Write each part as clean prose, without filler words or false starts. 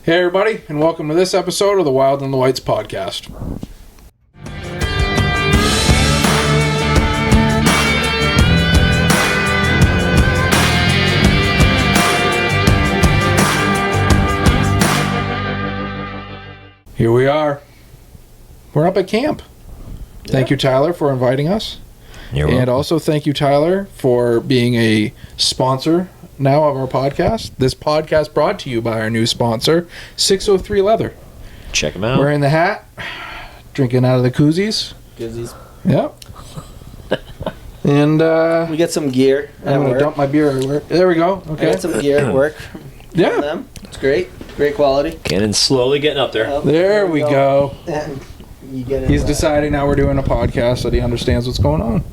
Hey everybody, and welcome to this episode of the Wild and the Whites podcast. Here we are. We're up at camp. Yeah. Thank you, Tyler, for inviting us. You're welcome. And also thank you, Tyler, for being a sponsor now of our podcast. This podcast brought to you by our new sponsor, 603 Leather. Check them out. Wearing the hat, drinking out of the koozies. Goozies. Yep. And we get some gear. I'm going to dump my beer everywhere. There we go. Okay. I got some gear at work. Yeah. Them. It's great. Great quality. Cannon's slowly getting up there. There we go. And you get it. He's deciding now we're doing a podcast that he understands what's going on.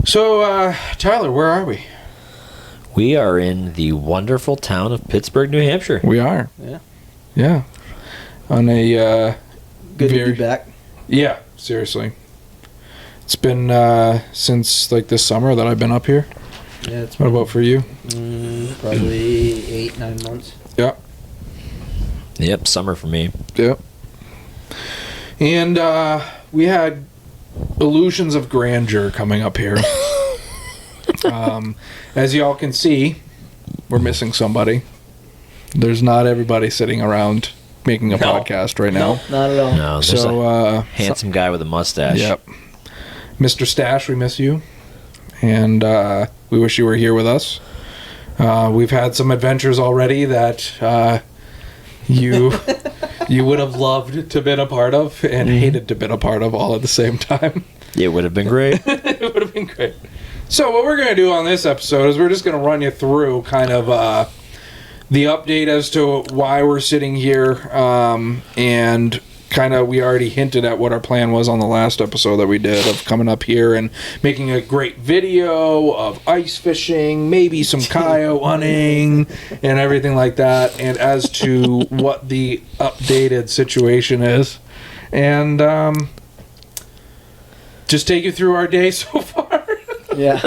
So, Tyler, where are we? We are in the wonderful town of Pittsburg, New Hampshire. We are. Yeah. Yeah. On a good to be back. Yeah, seriously. It's been since like this summer that I've been up here. Yeah, it's what about for you? Probably 8-9 months. Yeah. Yep, summer for me. Yep. And we had illusions of grandeur coming up here. As y'all can see, we're missing somebody. There's not everybody sitting around making a podcast right now. No, not at all. No, there's a handsome guy with a mustache. Yep. Mr. Stash, we miss you. And we wish you were here with us. We've had some adventures already that you would have loved to been a part of and hated to been a part of all at the same time. It would have been great. It would have been great. So what we're going to do on this episode is we're just going to run you through kind of the update as to why we're sitting here, and kind of we already hinted at what our plan was on the last episode that we did of coming up here and making a great video of ice fishing, maybe some coyote hunting and everything like that, and as to what the updated situation is, and just take you through our day so far. Yeah.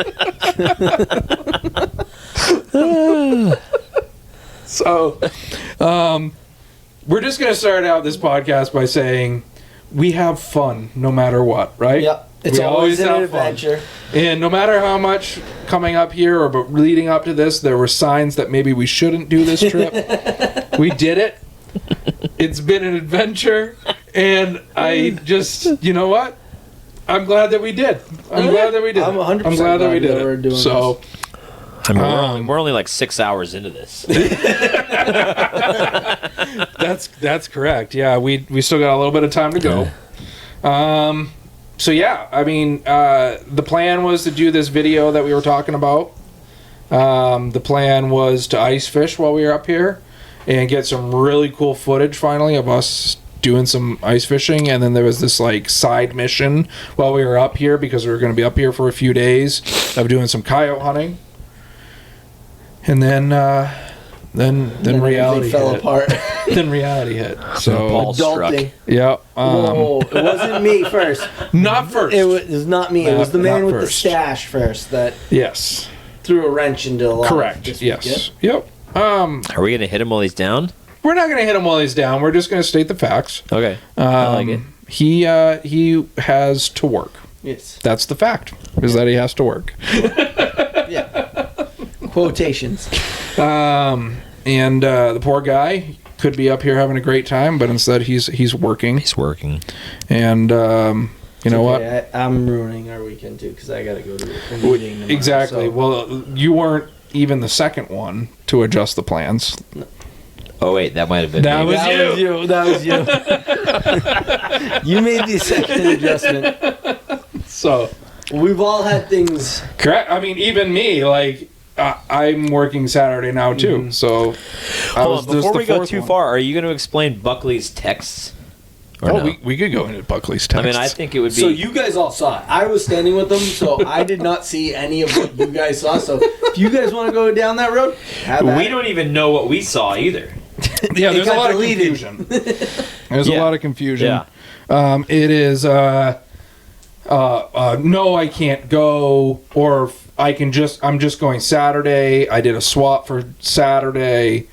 So, we're just going to start out this podcast by saying we have fun no matter what, right? Yep. It's always an adventure. And no matter how much coming up here or but leading up to this, there were signs that maybe we shouldn't do this trip. We did it. It's been an adventure. And I just, you know what? I'm glad that we did. I'm glad that we did. I'm 100% I'm glad that we did we're doing so. This. I mean, we're only like 6 hours into this. That's correct. Yeah, we still got a little bit of time to go. So yeah, I mean, the plan was to do this video that we were talking about. The plan was to ice fish while we were up here and get some really cool footage finally of us doing some ice fishing, and then there was this like side mission while we were up here because we were going to be up here for a few days of doing some coyote hunting. And then reality fell hit. apart. Then reality hit. So Paul struck. yeah. Whoa, it wasn't me first. Not first. It was not me. It was the man with first. the stash first that Yes. threw a wrench into a lot. Correct. Yes. Yep. Are we going to hit him while he's down? We're not going to hit him while he's down. We're just going to state the facts. Okay. I like it. He has to work. Yes. That's the fact. Is that he has to work. Yeah. Quotations. And the poor guy could be up here having a great time, but instead he's working. He's working. And you know what? I'm ruining our weekend too because I got to go to a meeting tomorrow, Exactly. So. Well, you weren't even the second one to adjust the plans. Oh wait, that might have been That me. was you. That was you. You made the second adjustment. So we've all had things. correct. I mean, even me, like I'm working Saturday now too. Mm-hmm. So Hold on, before we go too far, are you going to explain Buckley's texts? Or no? we could go into Buckley's text. I mean, I think it would be... So you guys all saw it. I was standing with them, so I did not see any of what you guys saw. So if you guys want to go down that road, we don't even know what we saw either. Yeah, there's a lot of deleted. confusion. There's a lot of confusion. Yeah. It is no, I can't go, or I'm just going Saturday. I did a swap for Saturday.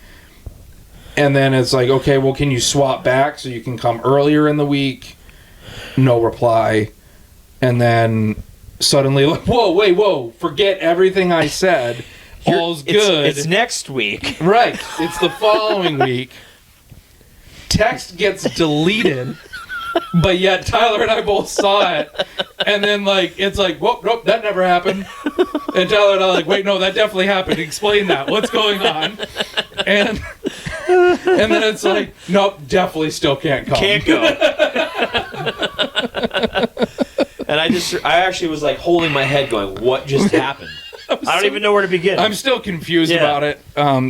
And then it's like, okay, well, can you swap back so you can come earlier in the week? No reply. And then suddenly, like, whoa, forget everything I said. All's good. It's next week. Right. It's the following week. Text gets deleted, but yet Tyler and I both saw it. And then, like, it's like, whoa, nope, that never happened. And Tyler and I are like, wait, no, that definitely happened. Explain that. What's going on? And then it's like, nope, definitely still can't come. Can't go. And I actually was like holding my head going, what just happened? I don't even know where to begin. I'm still confused about it.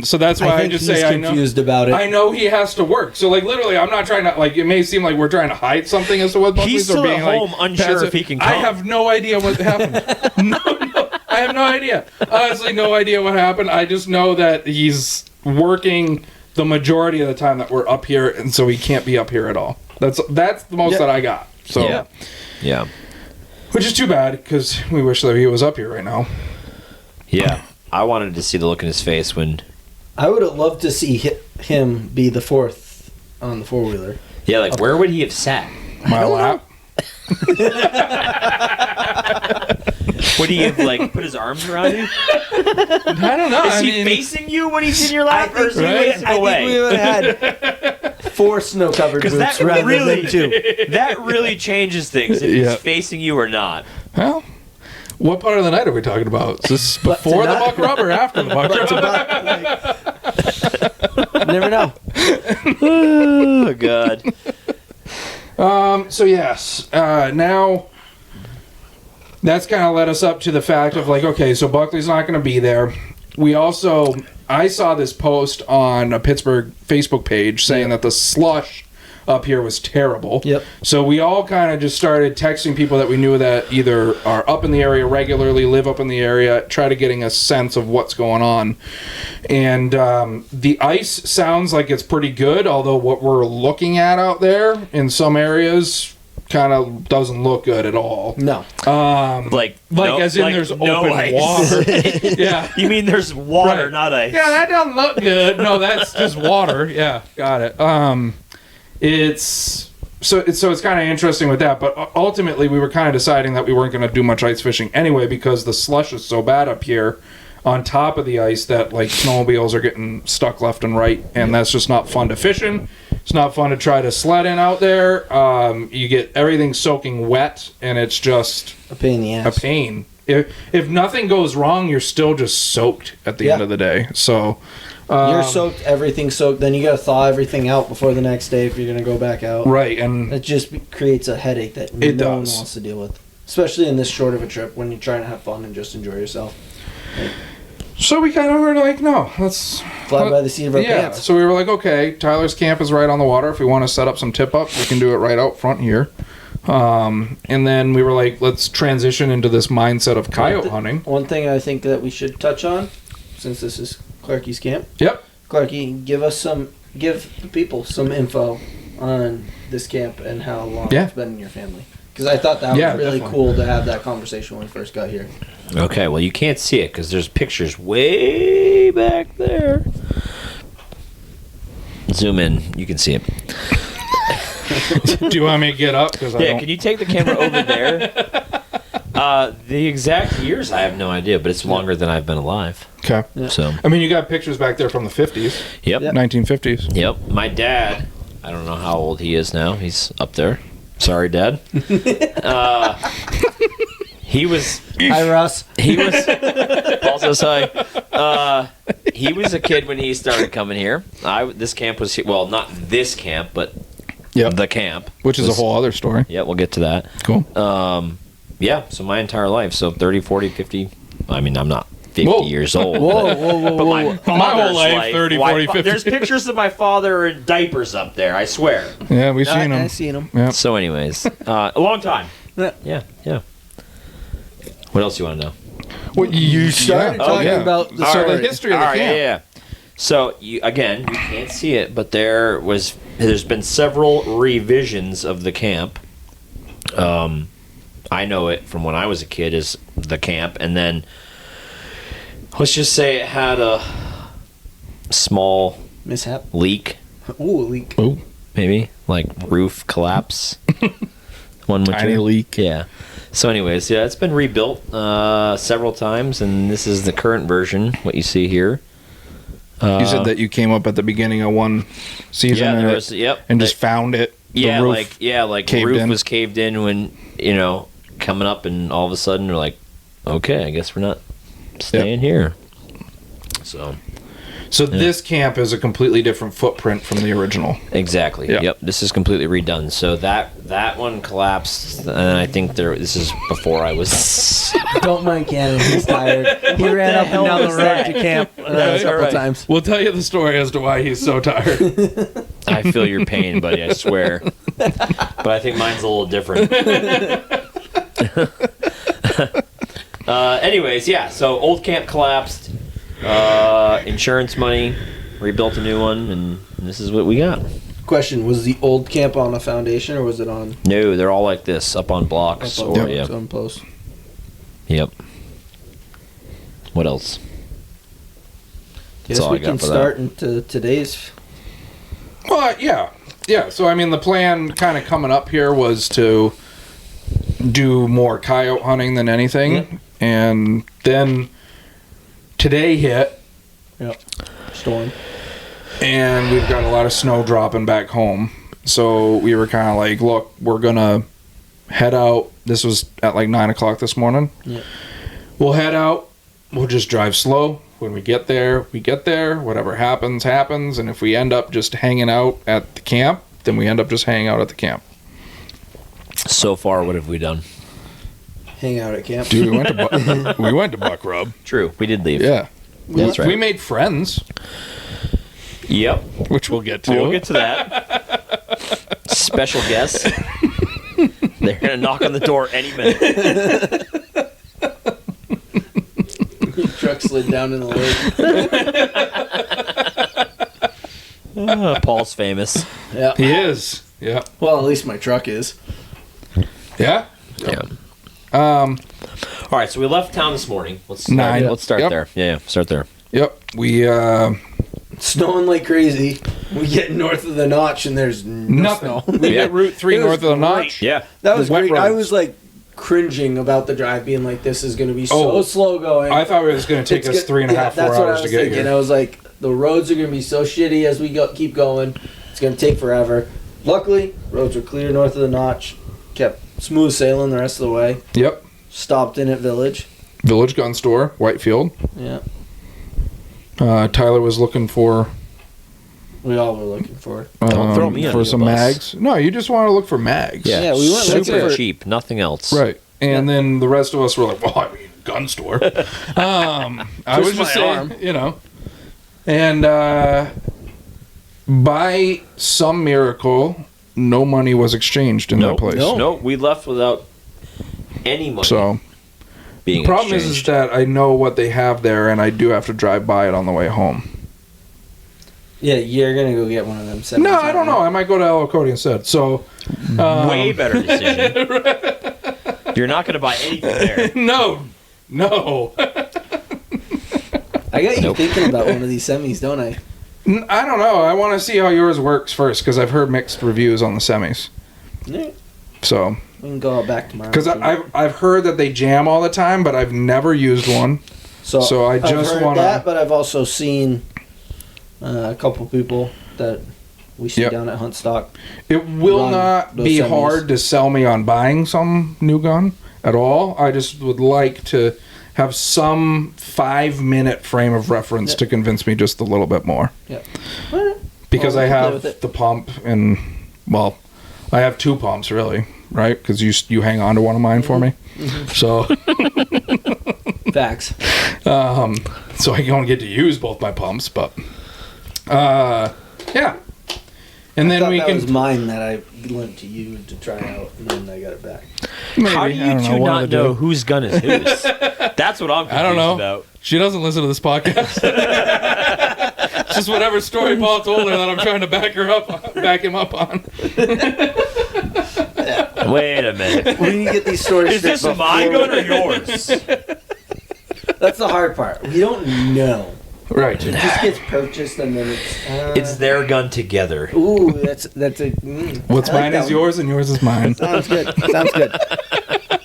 So that's why I just say I know. Confused about it. I know he has to work. So like literally, I'm not trying to like. It may seem like we're trying to hide something as to what Buckley's He's still being at home, like, unsure if he can come. I have no idea what happened. no, I have no idea. Honestly, no idea what happened. I just know that he's working the majority of the time that we're up here, and so he can't be up here at all. That's the most that I got. So yeah. Which is too bad because we wish that he was up here right now. Yeah, I wanted to see the look in his face when... I would have loved to see him be the fourth on the four-wheeler. Yeah, like, where would he have sat? My lap. Would he have, like, put his arms around you? I don't know. Is he facing you when he's in your lap, or is he facing away? I think we would have had 4 snow-covered boots that rather really, than 2. That really changes things, if he's facing you or not. Well... What part of the night are we talking about? Is this before the buck rub or after the buck rub? Never know. Oh, God. So, yes. Now, that's kind of led us up to the fact of, like, okay, so Buckley's not going to be there. We also... I saw this post on a Pittsburgh Facebook page saying that the slush up here was terrible. Yep. So we all kind of just started texting people that we knew that either are up in the area regularly, live up in the area, try to getting a sense of what's going on. And the ice sounds like it's pretty good, although what we're looking at out there in some areas kind of doesn't look good at all. No. As in there's open water. Yeah. You mean there's water, not ice? Yeah, that doesn't look good. No, that's just water. Yeah, got it. It's kind of interesting with that, but ultimately we were kind of deciding that we weren't going to do much ice fishing anyway because the slush is so bad up here on top of the ice that like snowmobiles are getting stuck left and right, and that's just not fun to fish in. It's not fun to try to sled in out there. You get everything soaking wet, and it's just a pain in the ass. A pain. If nothing goes wrong, you're still just soaked at the end of the day. So. You're soaked, everything's soaked, then you got to thaw everything out before the next day if you're going to go back out. Right, and it just creates a headache that no one wants to deal with. Especially in this short of a trip when you're trying to have fun and just enjoy yourself. So we kind of were like, no, let's... Fly by the seat of our pants. So we were like, okay, Tyler's camp is right on the water. If we want to set up some tip-ups, we can do it right out front here. And then we were like, let's transition into this mindset of coyote hunting. One thing I think that we should touch on, since this is Clarky's camp. Yep. Clarky, give the people some info on this camp and how long it's been in your family. Because I thought that was really cool to have that conversation when we first got here. Okay, well, you can't see it because there's pictures way back there. Zoom in. You can see it. Do you want me to get up? Can you take the camera over there? The exact years, I have no idea, but it's longer than I've been alive. Okay. Yeah. So, I mean, you got pictures back there from the 50s. Yep. 1950s. Yep. My dad, I don't know how old he is now. He's up there. Sorry, Dad. He was... Hi, Russ. He was... Also, hi. He was a kid when he started coming here. This camp was... Well, not this camp, but the camp. Which is a whole other story. Yeah, we'll get to that. Cool. Yeah, so my entire life. So 30, 40, 50... I mean, I'm not 50 years old. Whoa. But my whole life, 30, 40, 50. There's pictures of my father in diapers up there, I swear. Yeah, we've seen them. I've seen them. Yeah. So anyways, a long time. Yeah. What else do you want to know? Well, you started talking about the history of the camp. Yeah. So, you can't see it, but there's been several revisions of the camp. I know it from when I was a kid as the camp, and then let's just say it had a small Mishap. Leak. Ooh, a leak. Ooh. Maybe like roof collapse. One winter. Tiny leak. Yeah. So, anyways, yeah, it's been rebuilt several times, and this is the current version. What you see here. You said that you came up at the beginning of one season and just found it. Yeah, roof like roof was caved in when coming up, and all of a sudden we're like, okay, I guess we're not staying here. So this camp is a completely different footprint from the original. Exactly. Yep. This is completely redone. So that one collapsed, and I think this is before I was. Don't mind Cannon. He's tired. He ran up and down the road to camp a couple times. We'll tell you the story as to why he's so tired. I feel your pain, buddy. I swear. But I think mine's a little different. Anyways, yeah. So old camp collapsed. Insurance money, rebuilt a new one, and this is what we got. Question: was the old camp on a foundation, or was it on? No, they're all like this, up on blocks on posts. Yep. What else? Guess we can start into today's. Well, yeah. So I mean, the plan kind of coming up here was to do more coyote hunting than anything, and then today hit. Yep. Storm. And we've got a lot of snow dropping back home. So we were kind of like, look, we're going to head out. This was at like 9 o'clock this morning. Yep. We'll head out. We'll just drive slow. When we get there, we get there. Whatever happens, happens. And if we end up just hanging out at the camp, then we end up just hanging out at the camp. So far, what have we done? Hang out at camp. Dude, we went to Buck Rub. True, we did leave. Yeah. That's right. We made friends. Yep. Which we'll get to. We'll get to that. Special guests. They're going to knock on the door any minute. Truck slid down in the lake. Paul's famous. Yeah. He is. Yeah. Well, at least my truck is. Yeah? Yeah. All right, so we left town this morning. Let's start there. Yeah, start there. Yep. We snowing like crazy. We get north of the notch and there's nothing. Snow. We get Route 3 north of the notch. Yeah. That was great. Roads. I was like cringing about the drive, being like, this is going to be so slow going. I thought it was going to take us 3.5, 4 hours to get here. I was like, the roads are going to be so shitty as we keep going. It's going to take forever. Luckily, roads were clear north of the notch. Kept smooth sailing the rest of the way. Yep. Stopped in at Village Gun Store, Whitefield. Yeah. Tyler was looking for. We all were looking for. Don't throw me for some mags. No, you just want to look for mags. Yeah, we went super cheap, nothing else. Right, and then the rest of us were like, "Well, I mean, gun store." I was just saying, and by some miracle, no money was exchanged in that place. No, we left without any money. So being the problem exchanged. is that I know what they have there, and I do have to drive by it on the way home. Yeah, you're gonna go get one of them. No, I don't know. I might go to El Cody instead. So way better decision. You're not going to buy anything there. No. I got you thinking about one of these semis, don't I? I don't know. I want to see how yours works first because I've heard mixed reviews on the semis. Yeah. So we can go out back tomorrow. Because I've heard that they jam all the time, but I've never used one. So I just want that, but I've also seen a couple people that we see down at Huntstock. It will not be hard to sell me on buying some new gun at all. I just would like to have some 5-minute frame of reference to convince me just a little bit more. Yeah. Because I have the pump and, well, I have 2 pumps really, right? Because you hang on to one of mine for me. Mm-hmm. So. Facts. So I don't get to use both my pumps, but. Yeah. And then we can. That was mine that I lent to you to try out, and then I got it back. Maybe. How do you two not know whose gun is whose? That's what I'm confused about. She doesn't listen to this podcast. It's just whatever story Paul told her that I'm trying to back him up on. Wait a minute. We need to get these stories. Is this my gun or yours? That's the hard part. We don't know. Right. It just gets purchased and then It's their gun together. Ooh, that's a. What's I like mine that is one. yours, and yours is mine. Sounds good. Sounds good.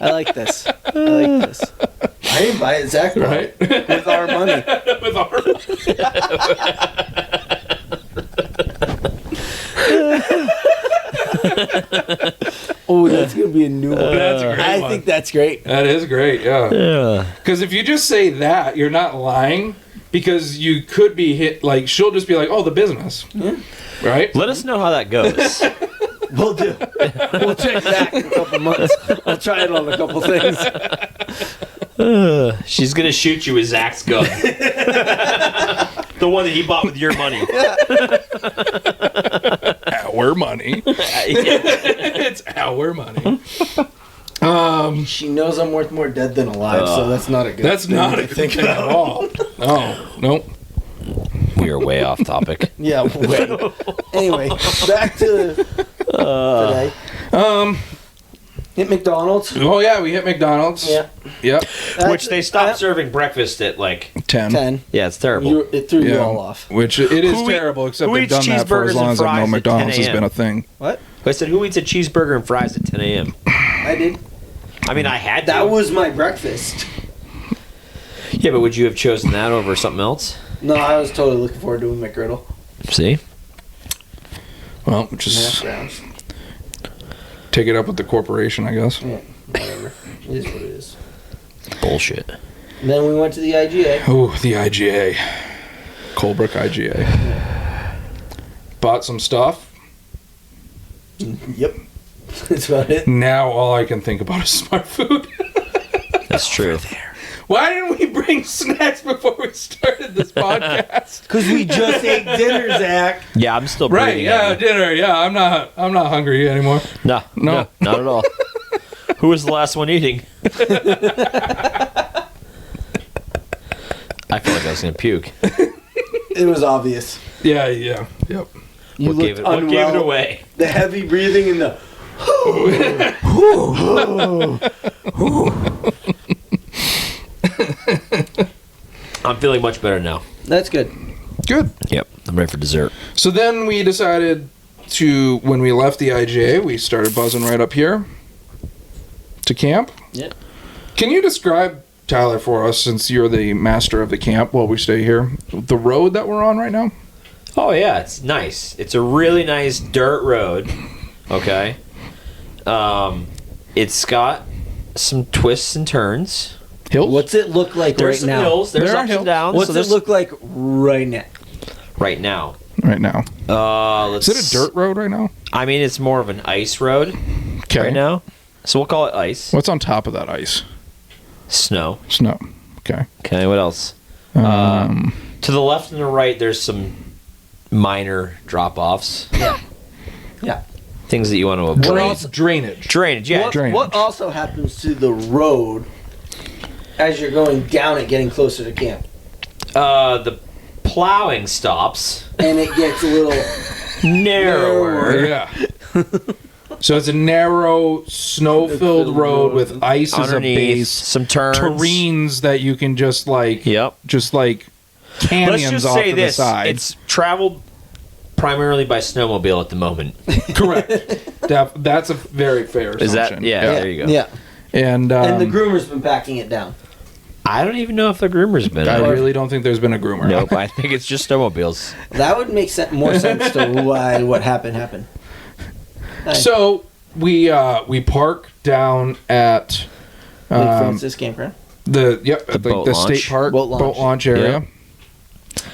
I like this. I like this. I didn't buy it, Zach. Right. With our money. With our. Oh, that's gonna be a new one. That's a great I one. think that's great. That is great. Yeah. Yeah. Because if you just say that, you're not lying. Because you could be hit. Like she'll just be like, "Oh, the business." Yeah. Right. Let us know how that goes. We'll do. We'll check back in a couple months. I'll try it on a couple things. She's gonna shoot you with Zach's gun. The one that he bought with your money. Our money. It's our money. She knows I'm worth more dead than alive, so that's not a good. That's thing not to a good thing at all. Oh, nope. We are way off topic. Yeah. Wait. Anyway, back to today. Hit McDonald's. Oh yeah, we hit McDonald's. Yeah. Yep. Which they stopped serving breakfast at like 10. Yeah, it's terrible. It threw you all off. Which it is Who eat- terrible, except who they've eats done that for as cheeseburgers long and as I know fries at McDonald's 10 has been a thing. What? I said, who eats a cheeseburger and fries at 10 a.m.? I did. I mean, I had to. That was my breakfast. Yeah, but would you have chosen that over something else? No, I was totally looking forward to a McGriddle. See? Well, Hash just browns. take it up with the corporation, I guess. Yeah, whatever. It is what it is. Bullshit. And then we went to the IGA. Oh, the IGA. Colebrook IGA. Bought some stuff. Yep. That's about it. Now all I can think about is smart food. That's true. Why didn't we bring snacks before we started this podcast? Because we just ate dinner, Zach. Yeah, I'm still Right, breathing. yeah, dinner. Yeah, I'm not hungry anymore. No, No. not at all. Who was the last one eating? I feel like I was going to puke. It was obvious. Yeah, yep. You What gave looked it unwell. away? The heavy breathing and the. I'm feeling much better now. That's good. Good. Yep, I'm ready for dessert. So then we decided to, when we left the IGA, we started buzzing right up here to camp. Yep. Can you describe, Tyler, for us, since you're the master of the camp while we stay here, the road that we're on right now? Oh, yeah, it's nice. It's a really nice dirt road. Okay. It's got some twists and turns. Hills? What's it look like There's right some now? hills. There's There are ups hills. and downs. What's so it there's look like right now? right now? Right now. Let's. Is it a dirt road right now? I mean, it's more of an ice road Okay. right now. So we'll call it ice. What's on top of that ice? Snow. Snow. Okay. Okay, what else? To the left and the right, there's some minor drop-offs. Yeah. Things that you want to avoid. Drainage. Drainage, yeah. What also happens to the road as you're going down it, getting closer to camp? The plowing stops. And it gets a little Narrower. Yeah. So it's a narrow, snow-filled road with ice as a Underneath, base. some turns. Terrains that you can just like Yep. canyons Let's just off say to this. the side. It's traveled primarily by snowmobile at the moment. Correct. That's a very fair assumption. Is that? Yeah, there you go. Yeah. And And the groomer's been packing it down. I don't even know if the groomer's been I out. really don't think there's been a groomer. Nope, I think it's just snowmobiles. That would make more sense to why what happened. So we park down at Lake Francis Campground. boat the launch. state park Boat launch. launch area,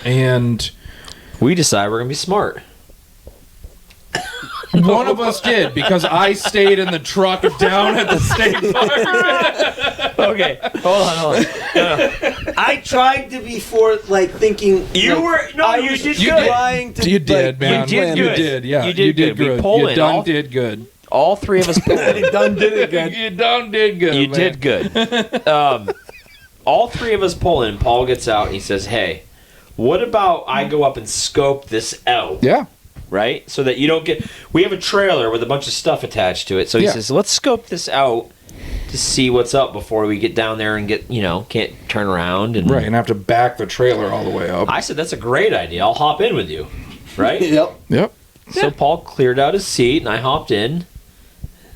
and We decide we're going to be smart. one of us did because I stayed in the truck down at the state park. Okay, hold on. I tried to be thinking. You like, were no, I you was did You good. trying to. You did, man. You did good. You did, yeah. You did good. We good. pulled You it done off. did good. All three of us pulled it. Done did it good. You done did good. You man. did good. All three of us pull in. Paul gets out and he says, "Hey, what about I go up and scope this out?" Yeah. Right? So that you don't get... We have a trailer with a bunch of stuff attached to it. So he Yeah. says, let's scope this out to to see what's up before we get down there and get, can't turn around. And Right, and have to back the trailer all the way up. I said, that's a great idea. I'll hop in with you. Right? Yep. So Paul cleared out his seat, and I hopped in.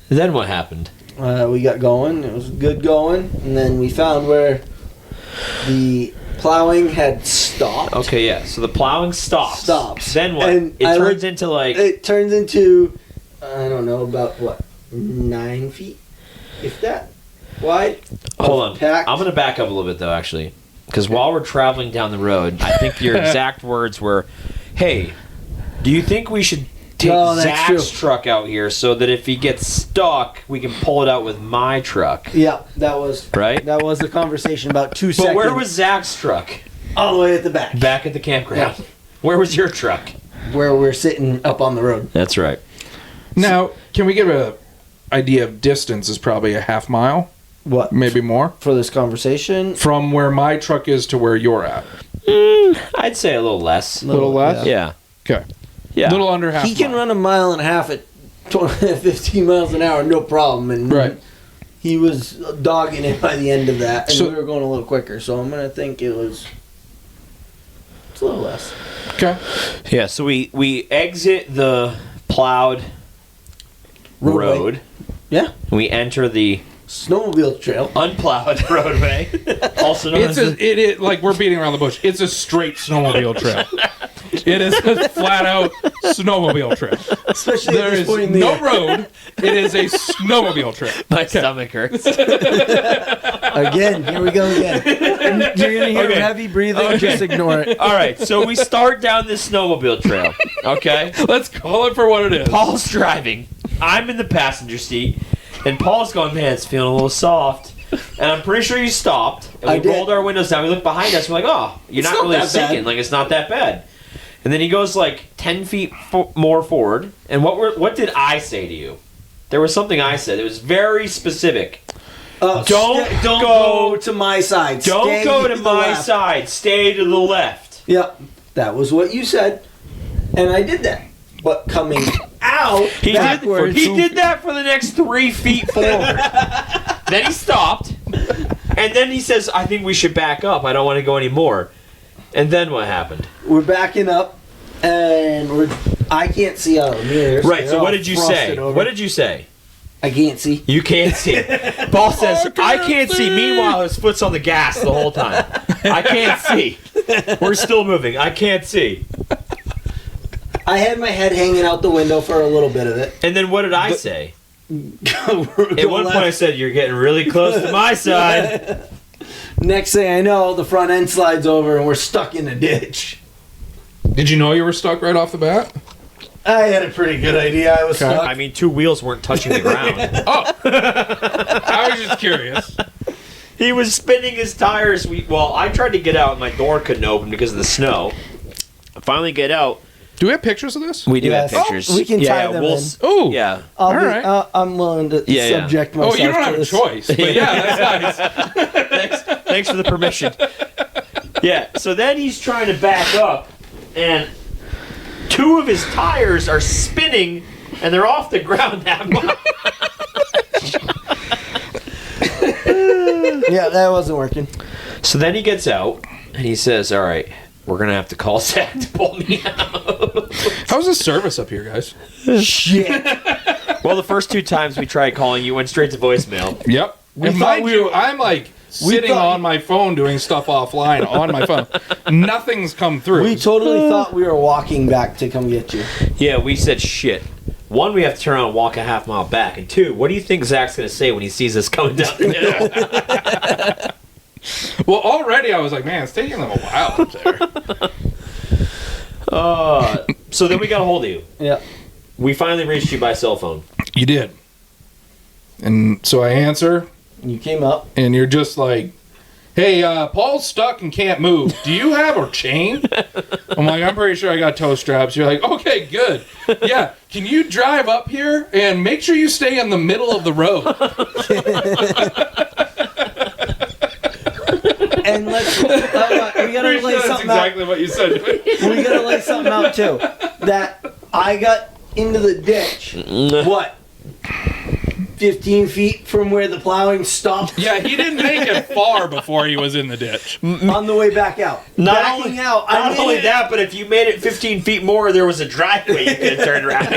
Then what happened? We got going. It was good going. And then we found where the plowing had stopped. Okay, yeah. So the plowing stops. Then what? And It turns into, I don't know, about what? 9 feet? If that wide? Hold on. Packed. I'm going to back up a little bit, though, actually. Because while we're traveling down the road, I think your exact words were, hey, do you think we should take Zach's truck out here so that if he gets stuck, we can pull it out with my truck? Yeah, that was right. That was the conversation about 2 seconds. But where was Zach's truck? All the way at the back. Back at the campground. Yeah. Where was your truck? Where we're sitting up on the road. That's right. Now, can we give an idea of distance? Is probably a half mile? What? Maybe more? For this conversation? From where my truck is to where you're at. I'd say a little less. A little less? Yeah. Okay. Yeah. A little under half He can run a mile and a half at 15 miles an hour, no problem. And right. He was dogging it by the end of that, and so, we were going a little quicker. So I'm gonna think it's a little less. Okay. Yeah. So we exit the plowed road. Yeah. And we enter the snowmobile trail, unplowed roadway. Also known as like we're beating around the bush. It's a straight snowmobile trail. It is a flat out snowmobile trail. Especially there is no road. It is a snowmobile trail. My stomach hurts. Again, here we go again. You're gonna hear heavy breathing. Just ignore it. All right, so we start down this snowmobile trail. Okay, let's call it for what it is. Paul's driving. I'm in the passenger seat, and Paul's going, man, it's feeling a little soft. And I'm pretty sure you stopped. And we rolled our windows down. We looked behind us. We're like, oh, you're not really sinking. Like, it's not that bad. And then he goes like 10 feet more forward. And what did I say to you? There was something I said. It was very specific. Don't go to my side. Don't go to my side. Stay to the left. Yep. That was what you said. And I did that. But coming out he did that for the next 3 feet forward. Then he stopped. And then he says, I think we should back up. I don't want to go anymore. And then what happened? We're backing up, and I can't see out of the mirrors. Right, so what did you say? What did you say? I can't see. You can't see. Paul says, I can't see. Meanwhile, his foot's on the gas the whole time. I can't see. We're still moving. I can't see. I had my head hanging out the window for a little bit of it. And then what did I say? At one point I said, you're getting really close to my side. Next thing I know, the front end slides over and we're stuck in a ditch. Did you know you were stuck right off the bat? I had a pretty good idea I was stuck. I mean, 2 wheels weren't touching the ground. Oh! I was just curious. He was spinning his tires. I tried to get out and my door couldn't open because of the snow. I finally get out. Do we have pictures of this? We do have pictures. We can tie them in. Oh, yeah. All right. I'm willing to subject myself. Oh, you don't have a choice. But yeah, that's nice. Thanks for the permission. Yeah. So then he's trying to back up, and 2 of his tires are spinning, and they're off the ground that much. Yeah, that wasn't working. So then he gets out, and he says, all right, we're going to have to call Zach to pull me out. How's the service up here, guys? Shit. Well, the first 2 times we tried calling you, went straight to voicemail. Yep. And mind you, I'm like sitting on my phone doing stuff offline on my phone. Nothing's come through. We totally thought we were walking back to come get you. Yeah, we said, shit. 1, we have to turn around and walk a half mile back. And 2, what do you think Zach's going to say when he sees us coming down the hill? Well, already I was like, man, it's taking them a while up there. So then we got a hold of you. Yeah. We finally reached you by cell phone. You did. And so I answer. You came up. And you're just like, hey, Paul's stuck and can't move. Do you have a chain? I'm like, I'm pretty sure I got toe straps. You're like, okay, good. Yeah, can you drive up here and make sure you stay in the middle of the road? And we gotta lay something out. Exactly what you said. We gotta lay something out too. That I got into the ditch. What? 15 feet from where the plowing stopped. Yeah, he didn't make it far before he was in the ditch. On the way back out. Not only that, but if you made it 15 feet more, there was a driveway you could have turned around.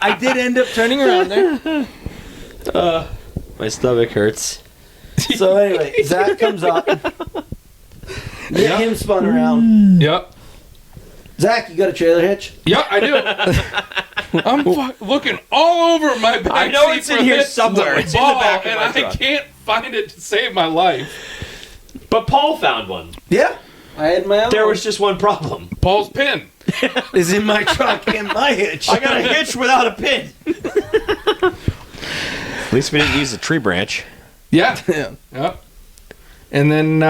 I did end up turning around there. My stomach hurts. So anyway, Zach comes up. Get him spun around. Yep. Zach, you got a trailer hitch? Yeah, I do. I'm looking all over my back. I know it's in here somewhere. It's in the back of my and truck. I can't find it to save my life. But Paul found one. Yeah. I had my own. There was just one problem. Paul's pin is in my truck and my hitch. I got a hitch without a pin. At least we didn't use a tree branch. Yeah. Yep. And then,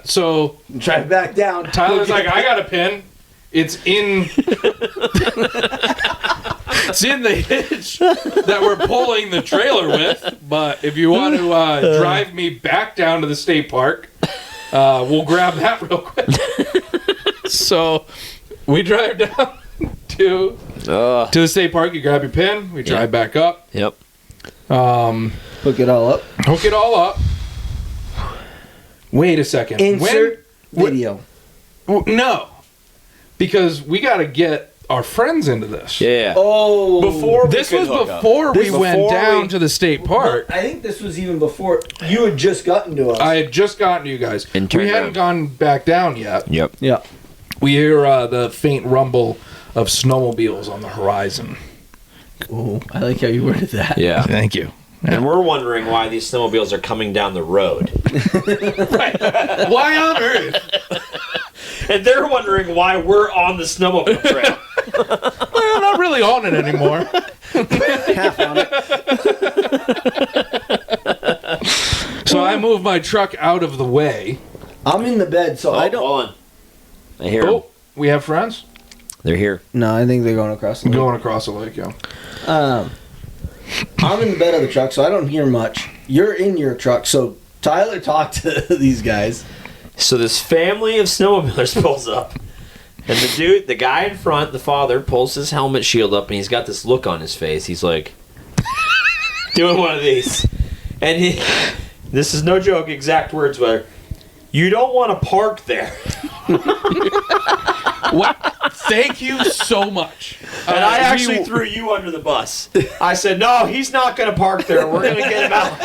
so... Drive back down. Tyler's like, I got a pin. It's in... it's in the hitch that we're pulling the trailer with. But if you want to drive me back down to the state park, we'll grab that real quick. So we drive down to the state park. You grab your pin. We drive back up. Yep. Hook it all up. Hook it all up. Wait a second. Insert video. No. Because we got to get our friends into this. Yeah. Oh. This was before we went down to the state park. I think this was even before you had just gotten to us. I had just gotten to you guys. We hadn't gone back down yet. Yep. Yeah. We hear the faint rumble of snowmobiles on the horizon. Ooh, I like how you worded that. Yeah. Thank you. And we're wondering why these snowmobiles are coming down the road. Right. Why on earth? And they're wondering why we're on the snowmobile trail. Well, not really on it anymore. Half on it. So I move my truck out of the way. I'm in the bed, so I don't. Hold on. I hear them. Oh, we have friends? They're here. No, I think they're going across the lake. Going across the lake, yeah. I'm in the bed of the truck, so I don't hear much. You're in your truck, so Tyler talked to these guys. So this family of snowmobilers pulls up. And the guy in front, the father, pulls his helmet shield up, and he's got this look on his face. He's like, doing one of these. And this is no joke, exact words were, "You don't want to park there." What? Thank you so much. And I actually threw you under the bus. I said, "No, he's not going to park there. We're going to get him out."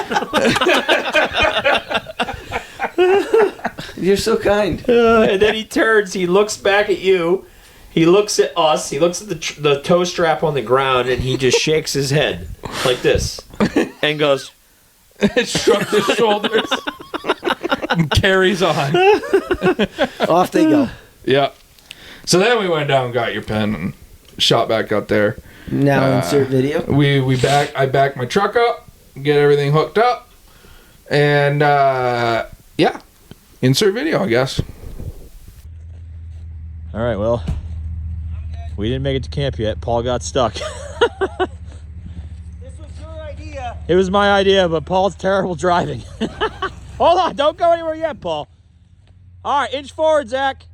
You're so kind. And then he turns, he looks back at you, he looks at us, he looks at the toe strap on the ground, and he just shakes his head like this and goes, Shrugs his shoulders and carries on. Off they go. Yeah. So then we went down and got your pen and shot back up there. Now insert video. I back my truck up, get everything hooked up, and yeah, insert video, I guess. All right, well, we didn't make it to camp yet. Paul got stuck. This was your idea. It was my idea, but Paul's terrible driving. Hold on, don't go anywhere yet, Paul. All right, inch forward, Zach.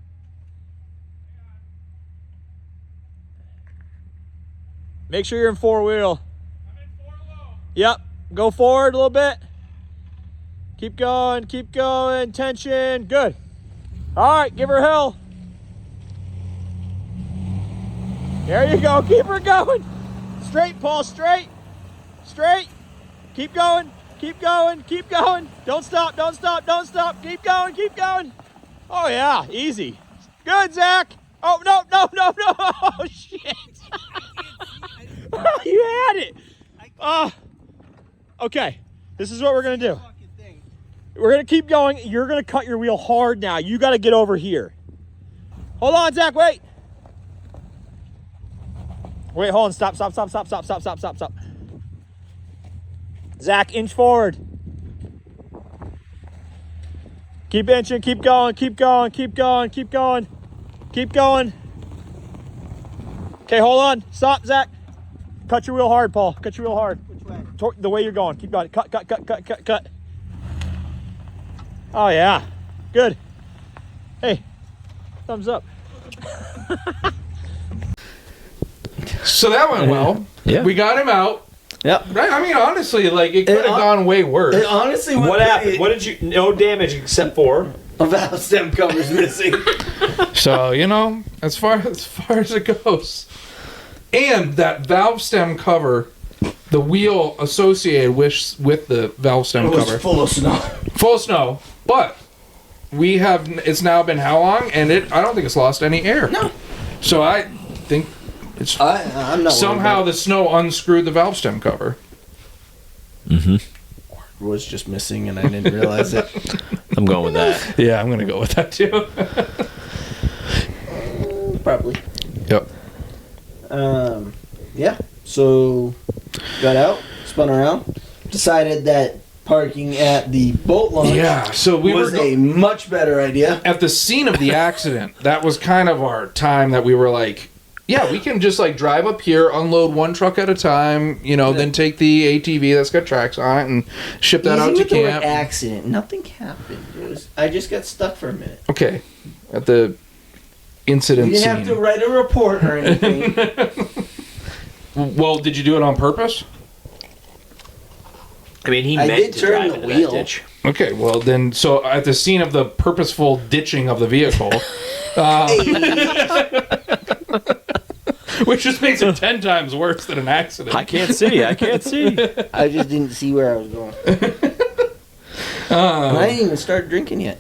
Make sure you're in four-wheel. I'm in 4-low. Yep, go forward a little bit. Keep going, tension, good. All right, give her hell. There you go, keep her going. Straight, Paul, straight. Keep going. Don't stop, keep going. Oh yeah, easy. Good, Zach. Oh, no. Oh, shit. You had it. Okay, this is what we're going to do. We're going to keep going. You're going to cut your wheel hard now. You got to get over here. Hold on, Zach, wait. Wait, hold on. Stop. Zach, inch forward. Keep inching, keep going. Okay, hold on. Stop, Zach. Cut your wheel hard, Paul. Cut your wheel hard. Which way? The way you're going. Keep going. Cut. Oh, yeah. Good. Hey, thumbs up. So that went well. Yeah. We got him out. Yep. Right? I mean, honestly, like, it could have gone way worse. It honestly What happened? What did you... No damage except for... A valve stem cover's missing. So, as far as it goes. And that valve stem cover, the wheel associated with the valve stem cover. Full of snow. Full of snow. But it's now been how long? And I don't think it's lost any air. No. So I think it's I'm not somehow the snow unscrewed the valve stem cover. Mm-hmm. Was just missing and I didn't realize it. I'm going with that. Yeah, I'm going to go with that too. Probably. Yep. Yeah. So, got out, spun around, decided that parking at the boat launch so we was were a much better idea. at the scene of the accident. That was kind of our time that we were like, yeah, we can just like drive up here, unload one truck at a time, then take the ATV that's got tracks on it and ship that out to with the word camp. accident. Nothing happened. I just got stuck for a minute. Okay, at the incident You didn't scene. have to write a report or anything. Well, did you do it on purpose? I mean, he I meant did to turn drive the into wheel. that ditch. Okay, well then, so at the scene of the purposeful ditching of the vehicle, which just makes it 10 times worse than an accident. I can't see. I just didn't see where I was going. And I didn't even start drinking yet.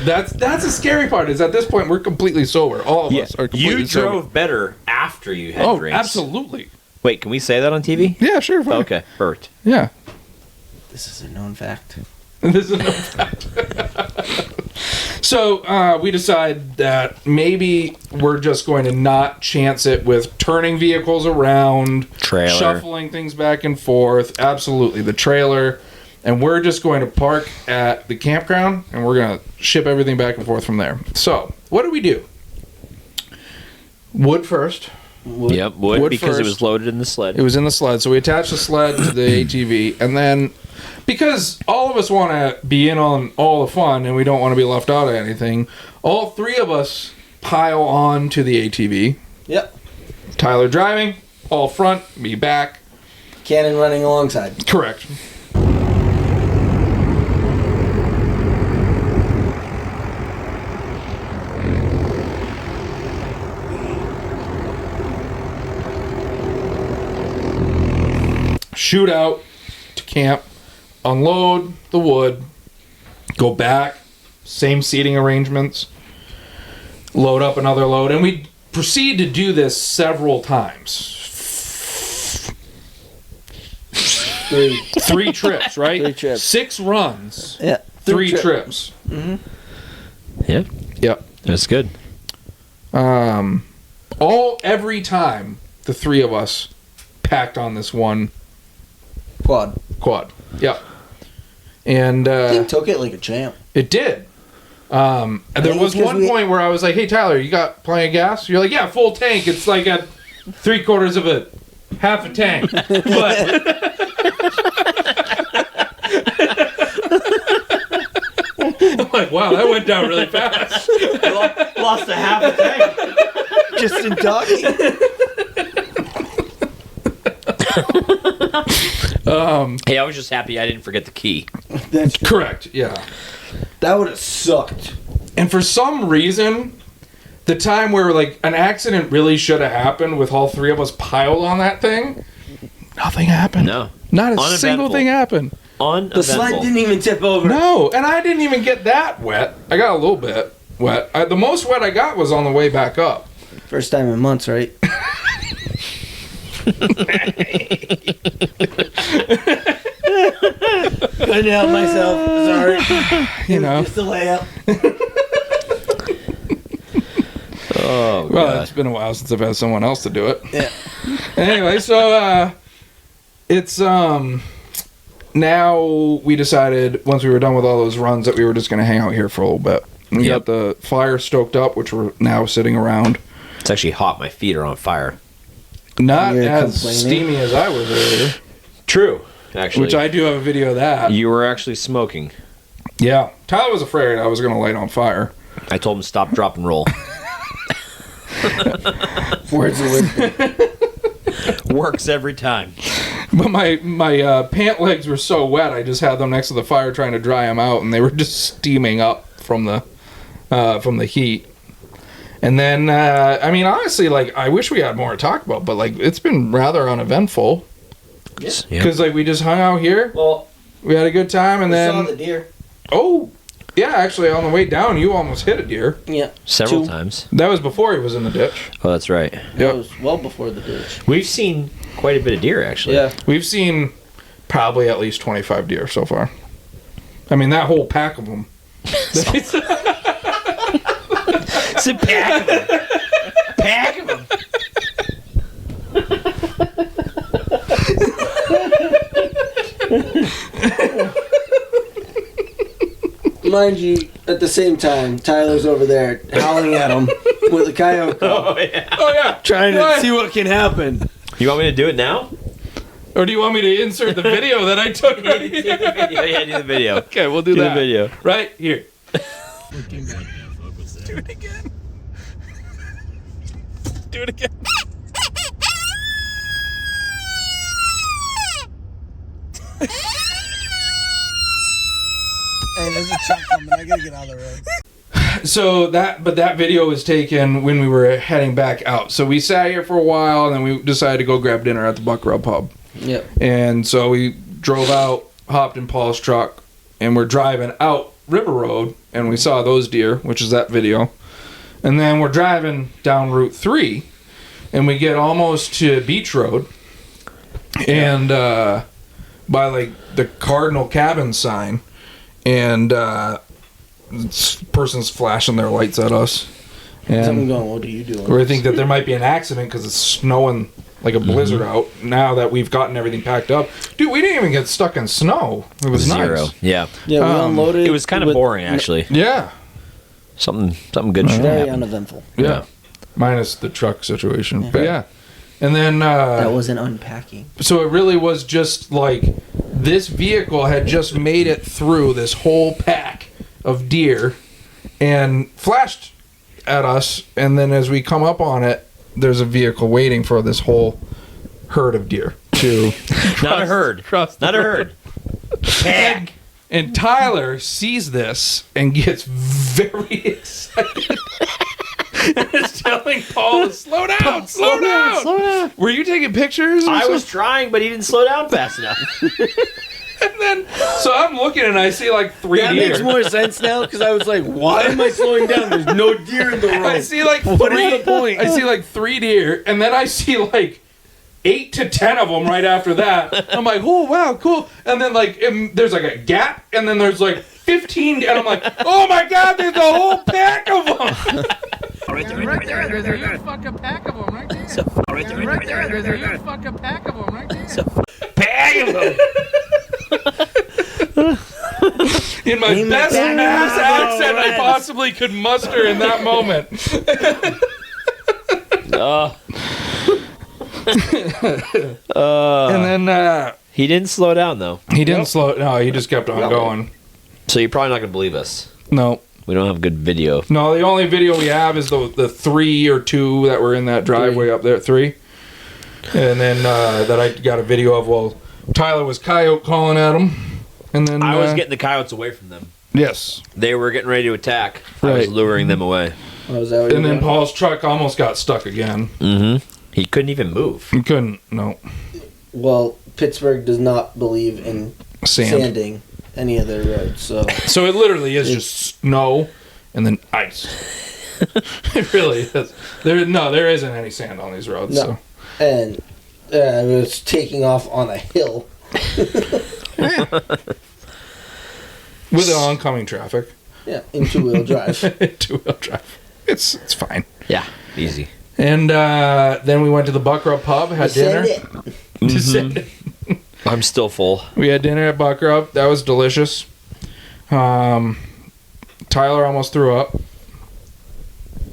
That's the scary part. Is at this point we're completely sober. All of us are completely You sober. drove better after you had drinks. Absolutely. Wait, can we say that on TV? Yeah, sure. Fine. Okay, perfect. Yeah. This is a known fact. This is no fact. So we decide that maybe we're just going to not chance it with turning vehicles around, Trailer. shuffling things back and forth. Absolutely, the trailer. And we're just going to park at the campground, and we're going to ship everything back and forth from there. So, what do? Wood first. Yep, wood because first. it was loaded in the sled. It was in the sled, so we attached the sled to the ATV, and then because all of us want to be in on all the fun and we don't want to be left out of anything, all three of us pile on to the ATV. Yep. Tyler driving, all front, me back. Cannon running alongside. Correct. Shoot out to camp, unload the wood, go back, same seating arrangements, load up another load, and we proceed to do this several times. Three trips, right? 3 trips. 6 runs. Yeah. 3 trips. Mm-hmm. Yep, Yep. that's good. Every time the three of us packed on this one Quad. Yep. And He took it like a champ. it did. And there was one point where I was like, "Hey Tyler, you got plenty of gas?" You're like, "Yeah, full tank. It's like at 3/4 of a half a tank." But I'm like, "Wow, that went down really fast." Lost a half a tank. Just in talking. Hey, I was just happy I didn't forget the key. That's Correct. Yeah. That would have sucked. And for some reason, the time where like an accident really should have happened with all three of us piled on that thing, nothing happened. No. Not a Uneventful. single thing happened. The sled didn't even tip over. No, and I didn't even get that wet. I got a little bit wet. The most wet I got was on the way back up. First time in months, right? Couldn't help myself. Sorry. Just a layup. Oh, Well, God. it's been a while since I've had someone else to do it. Yeah. Anyway, so it's now we decided once we were done with all those runs that we were just going to hang out here for a little bit. We got the fire stoked up, which we're now sitting around. It's actually hot. My feet are on fire. Not You're as complaining? steamy as I was earlier. True, actually. Which I do have a video of that. You were actually smoking. Yeah. Tyler was afraid I was going to light on fire. I told him stop, drop, and roll. Words of wisdom. Works every time. But my pant legs were so wet, I just had them next to the fire trying to dry them out, and they were just steaming up from the heat. And then, I mean, honestly, like, I wish we had more to talk about, but, like, it's been rather uneventful. Yeah. Because, like, we just hung out here. Well, we had a good time, and then... saw the deer. Oh, yeah, actually, on the way down, you almost hit a deer. Yeah. Several times. That was before he was in the ditch. Oh, that's right. That was well before the ditch. We've seen quite a bit of deer, actually. Yeah. We've seen probably at least 25 deer so far. I mean, that whole pack of them. It's a pack of them. Pack of them. Mind you, at the same time, Tyler's over there howling at him with a coyote. Oh, yeah. Oh, yeah. Trying to see what can happen. You want me to do it now? Or do you want me to insert the video that I took right here? Yeah, do the video. Okay, we'll do that. Do the video. Right here. Do it again. Do it again. Hey, there's a truck coming. I gotta get out of the road. So that video was taken when we were heading back out. So we sat here for a while, and then we decided to go grab dinner at the Buck Rub Pub. Yep. And so we drove out, hopped in Paul's truck, and we're driving out River Road, and we saw those deer, which is that video. And then we're driving down Route 3, and we get almost to Beach Road, and by like the Cardinal Cabin sign, and this person's flashing their lights at us. And I'm going, what are you doing? we think that there might be an accident because it's snowing like a blizzard out now that we've gotten everything packed up. Dude, we didn't even get stuck in snow. It was Zero. nice. Yeah. Yeah, we unloaded. It was kind of boring, actually. Yeah. Something good should Very happen. uneventful. Yeah. Minus the truck situation. Yeah. But yeah. And then That wasn't unpacking. so it really was just like this vehicle had just made it through this whole pack of deer and flashed at us, and then as we come up on it, there's a vehicle waiting for this whole herd of deer to Not a herd. Not a herd. Pack. and Tyler sees this and gets very excited. And is telling Paul to slow down, slow down. Were you taking pictures? or I something? was trying, but he didn't slow down fast enough. And then, so I'm looking and I see like three That deer. makes more sense now because I was like, why am I slowing down? There's no deer in the road. I see like What three. is the point? I see like 3 deer, and then I see like 8 to 10 of them right after that. I'm like, oh wow, cool. And then like there's like a gap, and then there's like 15, and I'm like, oh my god, there's a whole pack of them. Right there. There's a huge fucking pack of them right there. Right there. There's a huge fucking pack of them right there. Pack of them. In my best Mass accent I possibly could muster in that moment. And then He didn't slow down, though. he didn't slow. No, he just kept on going. So you're probably not going to believe us. No. We don't have good video. No, the only video we have is the 3 or 2 that were in that driveway up there. 3. And then that I got a video of. Well, Tyler was coyote calling at him. And then I was getting the coyotes away from them. Yes. They were getting ready to attack. I was Right. luring them away. Oh, is that what And you're then doing? Paul's truck almost got stuck again. Mm-hmm. He couldn't even move. He couldn't. No. Well, Pittsburgh does not believe in Sand. sanding any of their roads, so So it literally is just snow and then ice. It really is. There isn't any sand on these roads. No. So. and it was taking off on a hill. With the oncoming traffic. Yeah, in 2-wheel drive. 2-wheel drive. It's fine. Yeah, easy. And then we went to the Buck Rub Pub, had dinner. Sand it. I'm still full. We had dinner at Buck Rub. That was delicious. Tyler almost threw up.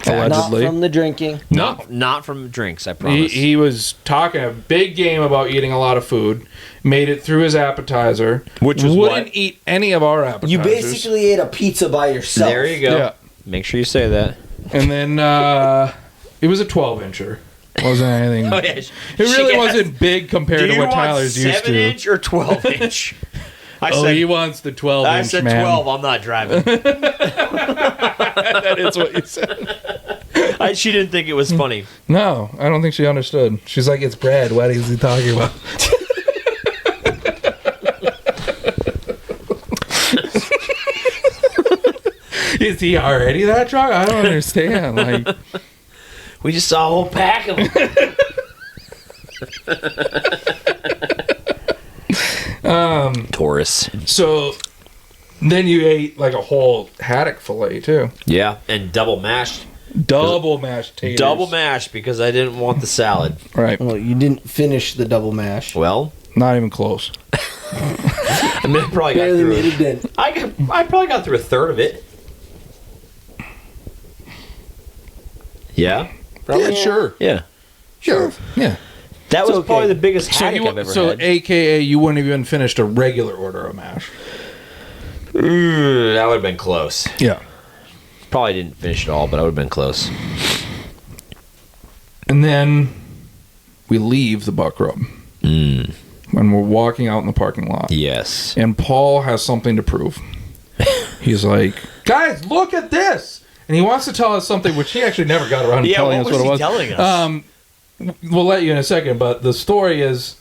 Not Allegedly. from the drinking. Not from drinks, I promise. He was talking a big game about eating a lot of food. Made it through his appetizer. Which was wouldn't what? eat any of our appetizers. You basically ate a pizza by yourself. There you go. Yeah. Make sure you say that. And then it was a 12-incher. Wasn't anything. Oh, yeah. It really wasn't big compared to what Tyler's used to. 7-inch or 12-inch? He wants the 12-inch, man. I said 12. I'm not driving. That is what you said. She didn't think it was funny. No, I don't think she understood. She's like, it's Brad. What is he talking about? Is he already that drunk? I don't understand. Like, we just saw a whole pack of them. Taurus. So then you ate like a whole haddock fillet too. Yeah, and double mashed. Double mashed taters. Double mashed because I didn't want the salad. Right. Well, you didn't finish the double mash. Well, not even close. I mean, I probably got Barely through made a dent. I probably got through a third of it. Yeah. Probably. Yeah, sure. Yeah. Sure. Yeah. That was probably the biggest haddock I've ever had. AKA, you wouldn't have even finished a regular order of mash. That would have been close. Yeah. Probably didn't finish it all, but I would have been close. And then we leave the Buck Rub. When we're walking out in the parking lot. Yes. And Paul has something to prove. He's like, guys, look at this. And he wants to tell us something which he actually never got around to telling us what it was. Telling us? We'll let you in a second, but the story is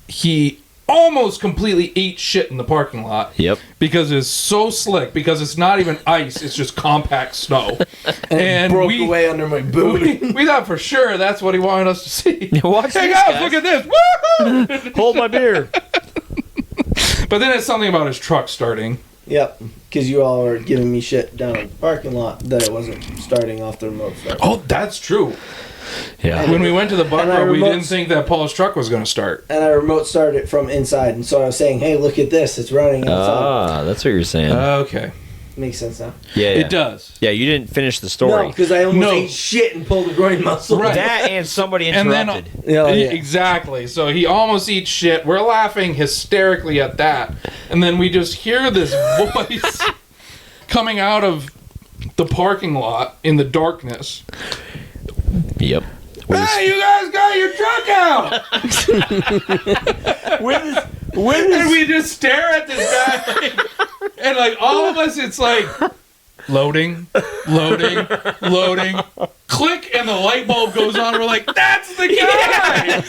he almost completely ate shit in the parking lot. Yep. Because it's so slick, because it's not even ice, it's just compact snow. and it broke away under my boot. We thought for sure that's what he wanted us to see. Watch hey this, guys, look at this. Woo-hoo! Hold my beer. But then it's something about his truck starting. Yep, because you all were giving me shit down in the parking lot that it wasn't starting off the remote start. Oh, that's true. Yeah. When we went to the Buck Rub, we didn't think that Paul's truck was going to start. And I remote started it from inside, and so I was saying, hey, look at this, it's running outside. That's what you're saying. Okay. Makes sense now. Yeah, it does. Yeah, you didn't finish the story. No, because I almost ate shit and pulled a groin muscle. Right. That and somebody interrupted. And then, exactly. So he almost eats shit. We're laughing hysterically at that. And then we just hear this voice coming out of the parking lot in the darkness. Yep. Hey, you guys got your truck out! And we just stare at this guy. And like all of us, it's like loading, loading, loading. Click, and the light bulb goes on. We're like, that's the guy!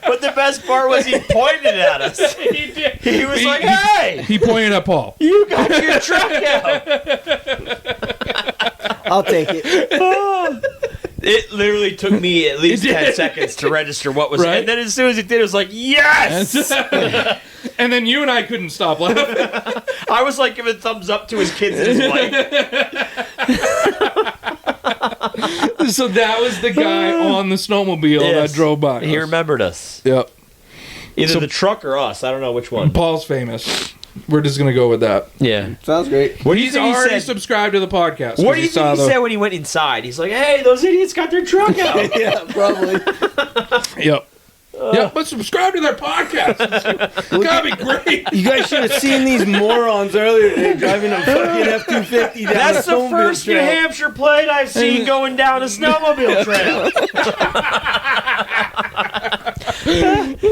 But the best part was he pointed at us. He did. He was like, hey! He pointed at Paul. You got your truck out! I'll take it. It literally took me at least 10 seconds to register what was... Right? And then as soon as it did, it was like, yes! And then you and I couldn't stop laughing. I was like giving thumbs up to his kids and his wife. So that was the guy on the snowmobile that drove by. He remembered us. Yep. Either the truck or us. I don't know which one. Paul's famous. We're just going to go with that. Yeah. Sounds great. What do you He's think already he said? subscribed to the podcast. What do you think he said when he went inside? He's like, hey, those idiots got their truck out. Yeah, probably. Yep. Yeah, but subscribe to their podcast. It's gotta be great. You guys should have seen these morons earlier today driving a fucking F-250 down That's a the snowmobile first trail. New Hampshire plate I've seen going down a snowmobile trail.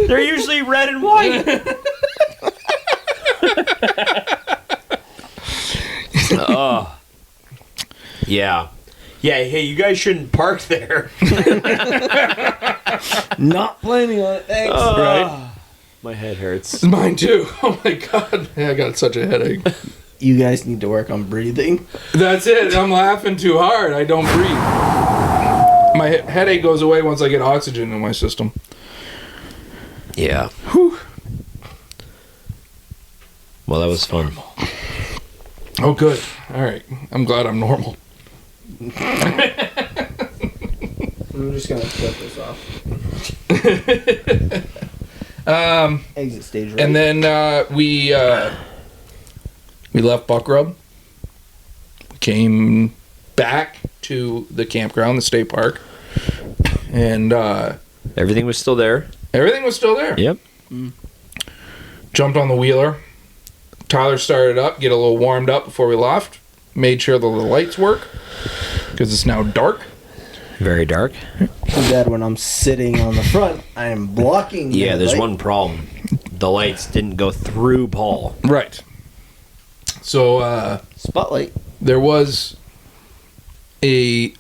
They're usually red and white. Oh. Yeah. Yeah, hey, you guys shouldn't park there. Not planning on it, thanks. Right? My head hurts. Mine too. Oh my god. I got such a headache. You guys need to work on breathing. That's it. I'm laughing too hard. I don't breathe. My headache goes away once I get oxygen in my system. Yeah. Whew. Well, that was fun. Oh, good. All right. I'm glad I'm normal. I'm just gonna cut this off. Exit stage right. And then we left Buck Rub. Came back to the campground, the state park, and Everything was still there. everything was still there. Yep. Jumped on the wheeler. Tyler started up, get a little warmed up before we left. Made sure the lights work because it's now dark. Very dark. Too bad when I'm sitting on the front, I am blocking. Yeah, there's light. one problem. The lights didn't go through Paul. Right. So Spotlight. there was a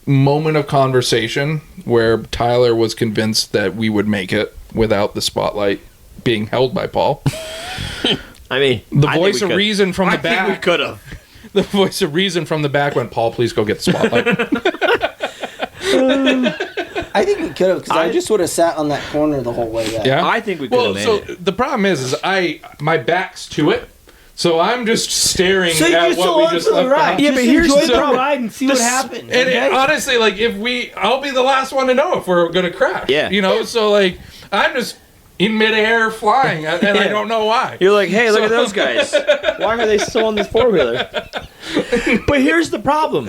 moment of conversation where Tyler was convinced that we would make it without the spotlight being held by Paul. I mean, The voice of reason from the I think we back. could have. The voice of reason from the back went, Paul, please go get the spotlight. I think we could have, because I just would have sat on that corner the whole way back. Yeah. I think we could have made it. The problem is my back's to it, so I'm just staring So you at just what go we on just for the left ride. behind. Yeah, but here's the the ride and see what happens. And okay? honestly, like I'll be the last one to know if we're gonna crash. Yeah. You know, so like I'm just in midair flying, and I don't know why. You're like, hey, look at those guys. Why are they still on this four-wheeler? But here's the problem.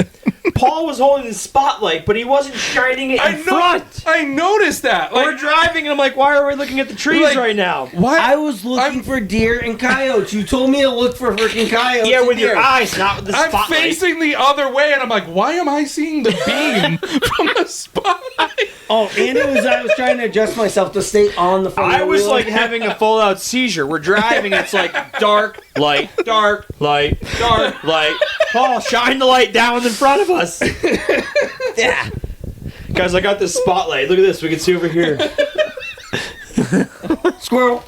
Paul was holding the spotlight, but he wasn't shining it in front. I noticed that. We're driving, and I'm like, why are we looking at the trees right now? Why? I was looking for deer and coyotes. You told me to look for freaking coyotes. Yeah, and with your deer. eyes, not with the I'm spotlight. facing the other way, and I'm like, why am I seeing the beam from the spotlight? Oh, and I was trying to adjust myself to stay on the front. I was like having a full-out seizure. We're driving, it's like dark light, dark light, dark light. Paul, shine the light down in front of us. Yeah. Guys, I got this spotlight. Look at this. We can see over here. Squirrel.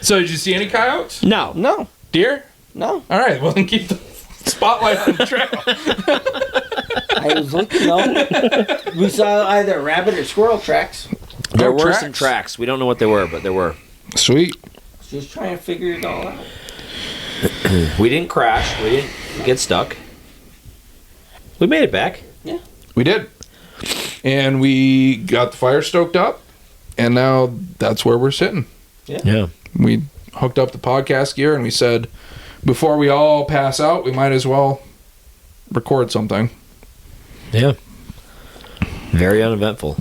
So, did you see any coyotes? No. No, Deer? no. All right, well, then keep the spotlight on the trail. I was looking though. We saw either rabbit or squirrel tracks. There Oh, were tracks. some tracks. We don't know what they were, but there were. Sweet. Just trying to figure it all out. We didn't crash. We didn't get stuck. We made it back. We did. And we got the fire stoked up, and now that's where we're sitting. Yeah. We hooked up the podcast gear, and we said, before we all pass out, we might as well record something. Yeah. Very uneventful.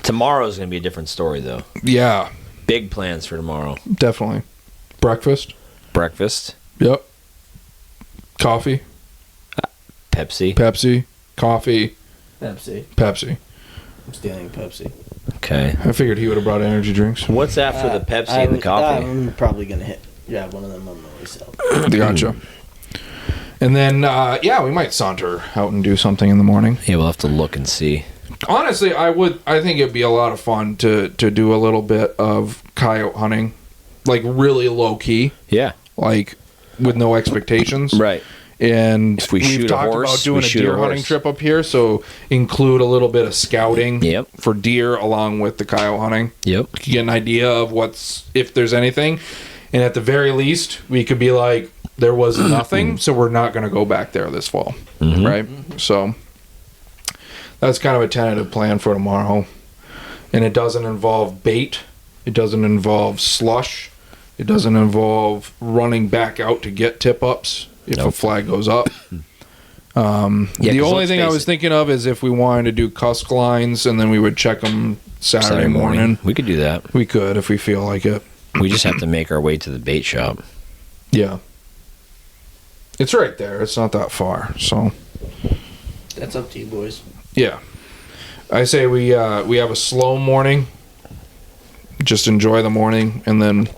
Tomorrow's going to be a different story, though. Yeah, Big plans for tomorrow. definitely. Breakfast. Breakfast, Yep. Coffee. Pepsi. Pepsi. Coffee. Pepsi. Pepsi. I'm stealing Pepsi. Okay. I figured he would have brought energy drinks. What's after the Pepsi and the coffee? I'm probably gonna grab one of them on the way south. Gotcha. And then, we might saunter out and do something in the morning. Yeah, we'll have to look and see. Honestly, I think it'd be a lot of fun to do a little bit of coyote hunting, like really low key, Yeah. like with no expectations. Right. And If we we've shoot a talked horse, about doing we a shoot a deer hunting horse. trip up here, so include a little bit of scouting Yep. for deer along with the coyote hunting. Yep. You get an idea of if there's anything, and at the very least, we could be like, there was nothing, so we're not going to go back there this fall, right? So that's kind of a tentative plan for tomorrow, and it doesn't involve bait, it doesn't involve slush, it doesn't involve running back out to get tip ups if a flag goes up. The only thing I was thinking of is if we wanted to do cusk lines, and then we would check them Saturday morning. We could do that. We could if we feel like it. We just have to make our way to the bait shop. Yeah. It's right there. It's not that far. So, That's up to you, boys. yeah. I say we have a slow morning. Just enjoy the morning, and then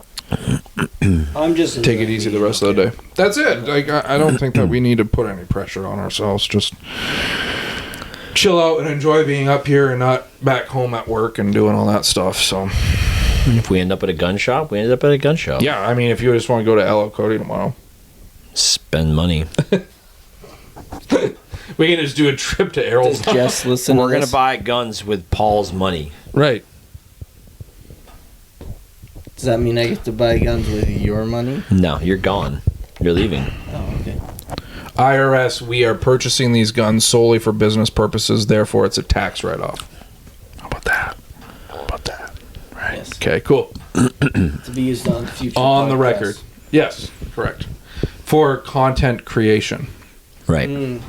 I'm just take it easy the rest of the day. That's it. Like I don't think that we need to put any pressure on ourselves. Just chill out and enjoy being up here and not back home at work and doing all that stuff. So If we end up at a gun shop, we end up at a gun shop. yeah, I mean, if you just want to go to LL Cody tomorrow, Spend money. we can just do a trip to Errol's. Does Jess listen? We're to going this? to buy guns with Paul's money. Right. Does that mean I get to buy guns with your money? No, you're gone. You're leaving. Oh, okay. IRS, we are purchasing these guns solely for business purposes, therefore it's a tax write-off. How about that? Right. Yes. Okay, cool. To be used on future. On the podcasts. record. Yes, correct. For content creation. Right.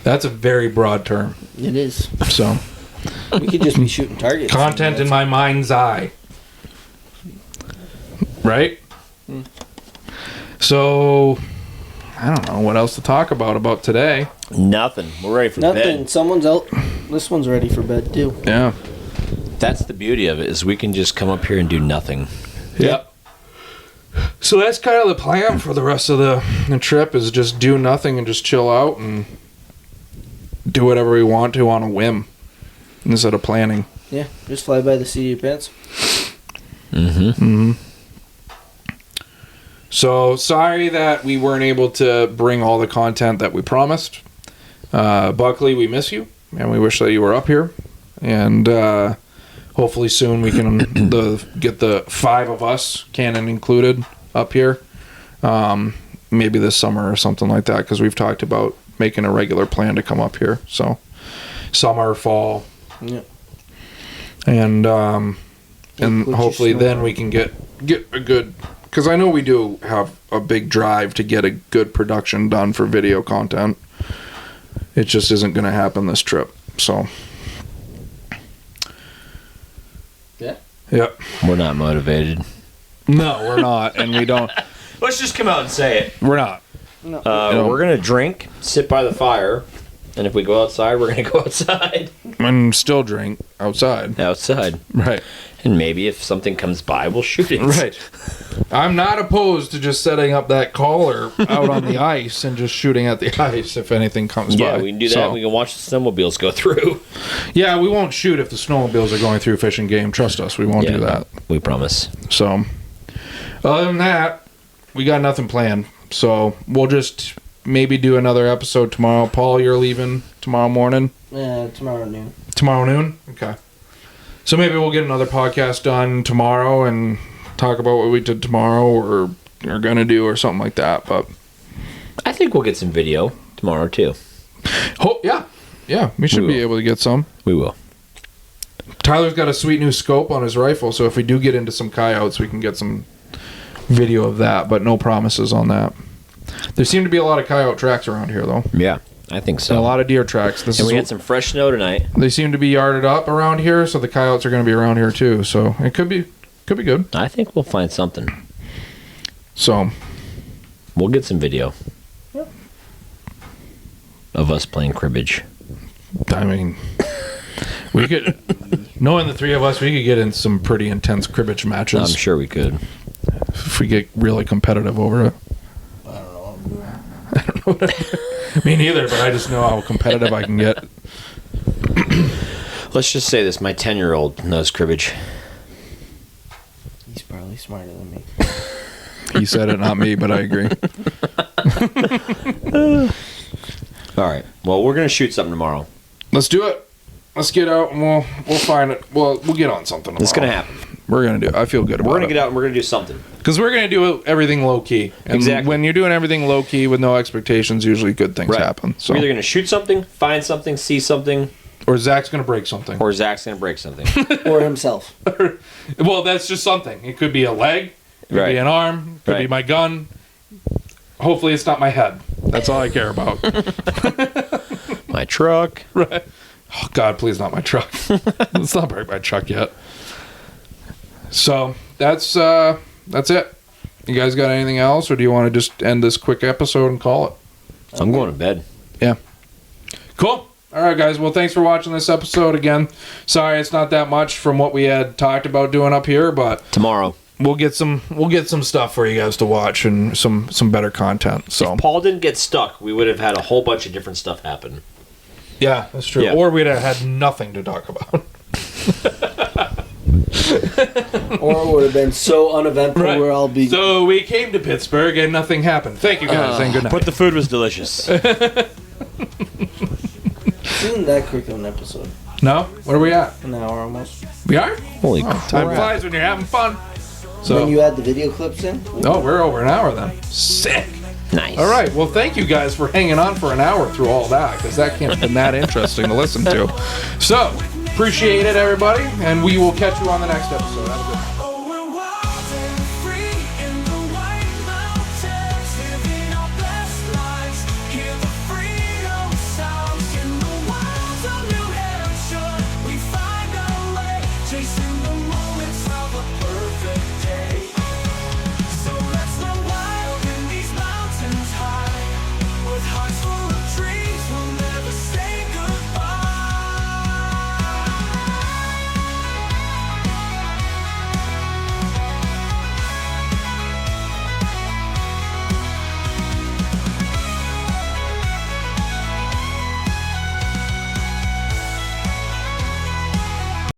That's a very broad term. It is. So, We could just be shooting targets. content in my mind's eye. Right? So, I don't know what else to talk about today. Nothing. We're ready for Nothing. bed. Someone's out. This one's ready for bed too. Yeah. That's the beauty of it, is we can just come up here and do nothing. Yep. So that's kind of the plan for the rest of the trip, is just do nothing and just chill out and do whatever we want to on a whim instead of planning. Yeah, just fly by the seat of your pants. Mm-hmm. So sorry that we weren't able to bring all the content that we promised. Buckley, we miss you, and we wish that you were up here. And hopefully soon we can get the 5 of us, Canon included, up here. Maybe this summer or something like that, because we've talked about making a regular plan to come up here. So summer, fall. Yeah. And hopefully then we can get a good, because I know we do have a big drive to get a good production done for video content. It just isn't going to happen this trip. So yeah. Yep. We're not motivated. No, we're not, and we don't. Let's just come out and say it. We're not. No. We're going to drink, sit by the fire, and if we go outside, we're going to go outside. And still drink outside. Outside. Right. And maybe if something comes by, we'll shoot it. Right. I'm not opposed to just setting up that collar out on the ice and just shooting at the ice if anything comes by. Yeah, we can do that. So, we can watch the snowmobiles go through. Yeah, we won't shoot if the snowmobiles are going through fishing game. Trust us, we won't do that. We promise. So, other than that, we got nothing planned. So, we'll just maybe do another episode tomorrow. Paul, you're leaving tomorrow morning? Yeah, tomorrow noon. Tomorrow noon? Okay. So maybe we'll get another podcast done tomorrow and talk about what we did tomorrow or are going to do or something like that. But I think we'll get some video tomorrow, too. Oh, yeah. Yeah, we should be able to get some. We will. Tyler's got a sweet new scope on his rifle, so if we do get into some coyotes, we can get some video of that, but no promises on that. There seem to be a lot of coyote tracks around here, though. Yeah, I think so. And a lot of deer tracks. And we had some fresh snow tonight. They seem to be yarded up around here, so the coyotes are going to be around here too. So it could be good. I think we'll find something. So we'll get some video of us playing cribbage. I mean, we could, knowing the 3 of us, we could get in some pretty intense cribbage matches. I'm sure we could. If we get really competitive over it. I don't know what I'm doing. I don't know what I'm doing. Me neither, but I just know how competitive I can get. Let's just say this, my 10-year-old knows cribbage. He's probably smarter than me. He said it, not me, but I agree. All right. Well, we're going to shoot something tomorrow. Let's do it. Let's get out and we'll find it. We'll get on something tomorrow. It's going to happen. We're going to do it. I feel good about it. We're going to get out and we're going to do something. Because we're going to do everything low-key. And exactly. When you're doing everything low-key with no expectations, usually good things happen. So we're either going to shoot something, find something, see something. Or Zach's going to break something. Or Zach's going to break something. Or himself. Well, that's just something. It could be a leg. It could be an arm. It could be my gun. Hopefully it's not my head. That's all I care about. My truck. Right. Oh, God, please not my truck. Let's not break my truck yet. So, that's it. You guys got anything else, or do you want to just end this quick episode and call it? I'm going to bed. Yeah. Cool. All right, guys. Well, thanks for watching this episode again. Sorry it's not that much from what we had talked about doing up here, but tomorrow we'll get some stuff for you guys to watch and some better content. So if Paul didn't get stuck, we would have had a whole bunch of different stuff happen. Yeah, that's true. Yeah. Or we'd have had nothing to talk about. Or it would have been so uneventful where I'll be. So we came to Pittsburgh and nothing happened. Thank you guys and good night. But the food was delicious. Isn't that quick of an episode? No? What are we at? An hour almost. We are? Holy crap. Time flies when you're having fun. So when you add the video clips in? Oh, we're over an hour then. Sick. Nice. All right. Well, thank you guys for hanging on for an hour through all that, because that can't have been that interesting to listen to. So, appreciate it, everybody, and we will catch you on the next episode. Have a good one.